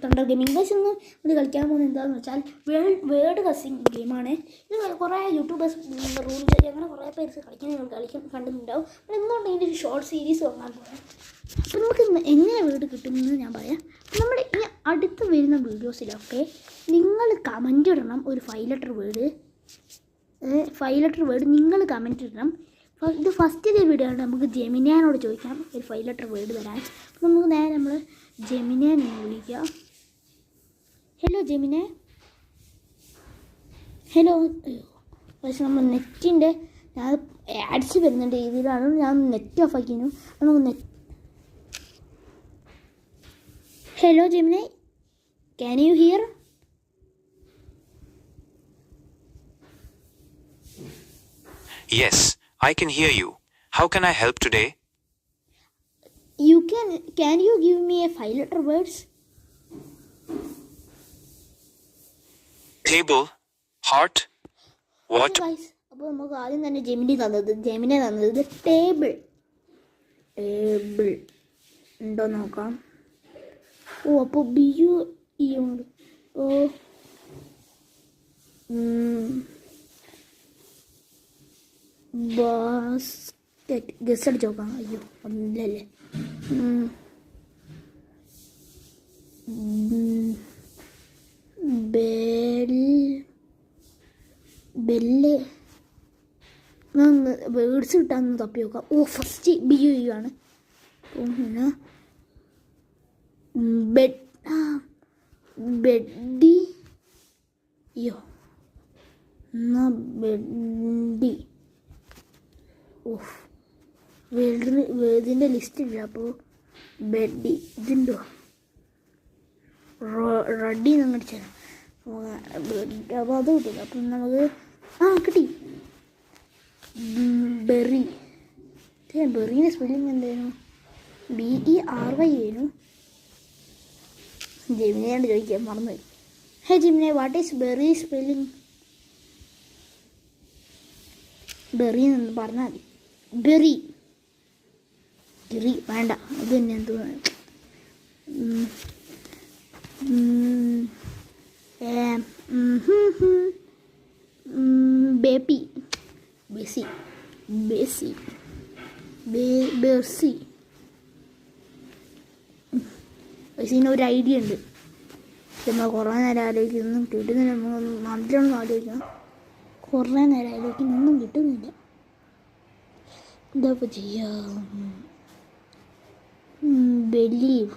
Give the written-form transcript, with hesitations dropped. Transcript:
Thunder gaming guys ഇന്ന് ഇത് കളിക്കാൻ പോകുന്നത് എന്താണെന്ന് വെച്ചാൽ വേർഡ് കസിങ് ഗെയിമാണ്. ഇത് കുറേ യൂട്യൂബേഴ്സ് റൂൾ ചെയ്ത് അങ്ങനെ കുറേ പേര് കണ്ടിട്ടുണ്ടാവും. അപ്പോൾ എന്തുകൊണ്ട് ഇതിൻ്റെ ഒരു ഷോർട്ട് സീരീസ് വാങ്ങാൻ പോകാം. അപ്പോൾ നമുക്ക് എങ്ങനെ വേർഡ് കിട്ടുമെന്ന് ഞാൻ പറയാം. നമ്മൾ ഈ അടുത്ത് വരുന്ന വീഡിയോസിലൊക്കെ നിങ്ങൾ കമൻ്റ് ഇടണം. ഒരു 5 ലെറ്റർ വേർഡ് നിങ്ങൾ കമൻ്റ് ഇടണം. ഇത് ഫസ്റ്റ് വീഡിയോ ആണ്. നമുക്ക് ജെമിനിയാനോട് ചോദിക്കാം ഒരു 5 ലെറ്റർ വേർഡ് തരാൻ. അപ്പോൾ നമുക്ക് നേരെ നമ്മൾ ജെമിനിയാൻ എന്ന് വിളിക്കാം. Hello Gemini, hello. പക്ഷെ നമ്മൾ നെറ്റിൻ്റെ ഞാൻ ആഡ്സ് വരുന്നുണ്ട് ഇതിലാണ്. ഞാൻ നെറ്റ് ഓഫ് ആക്കിയിരുന്നു. നമുക്ക് hello Gemini, can you hear? Yes, I can hear you. How can I help today? Can you give me a 5 letter words? Table, heart, what? അപ്പോൾ നമുക്ക് ആദ്യം തന്നെ ജെമിനെ തന്നത് ടേബിൾ ഉണ്ടോ നോക്കാം. അപ്പോൾ ബിയു ഇ ഉണ്ട്. ബാസ്കറ്റ് ഗസ് അടിച്ച് നോക്കാം. അയ്യോ ഒന്നില്ലല്ലേ. ബെല്ല് വേർഡ്സ് കിട്ടാമെന്ന് തപ്പി നോക്കാം. ഫസ്റ്റ് ബിയു ആണ്. പിന്നെ ബെഡി. അയ്യോ എന്നാ ബെഡി. വേർഡിൻ്റെ ലിസ്റ്റ് ഇല്ല. അപ്പോൾ ബെഡി ഇതുണ്ടോ? റെഡി എന്ന് അടിച്ചാൽ അപ്പോൾ അത് കിട്ടില്ല. അപ്പം നമുക്ക് കിട്ടി. ബെറി. ബെറീൻ്റെ സ്പെല്ലിങ് എന്തായിരുന്നു? BERY ആയിരുന്നു. ജെമിനിയോട് ചോദിക്കാൻ മറന്നുപോയി. Hey Gemini, what is berry spelling? Berry എന്ന് പറഞ്ഞാൽ മതി. ബെറി വേണ്ട, അത് തന്നെ എന്തോ. ബേപ്പി, ബെസി, ബെസിന് ഒരു ഐഡിയ ഉണ്ട്. നമ്മൾ കുറേ നേരം ആലോചിക്കൊന്നും കിട്ടുന്നില്ല. നമ്മളൊന്ന് നല്ലോണം ആലോചിക്കണം. കുറേ നേരം ആലോചിക്കുന്നൊന്നും കിട്ടുന്നില്ല. എന്താ ഇപ്പോൾ ചെയ്യാം? ബെലീവ്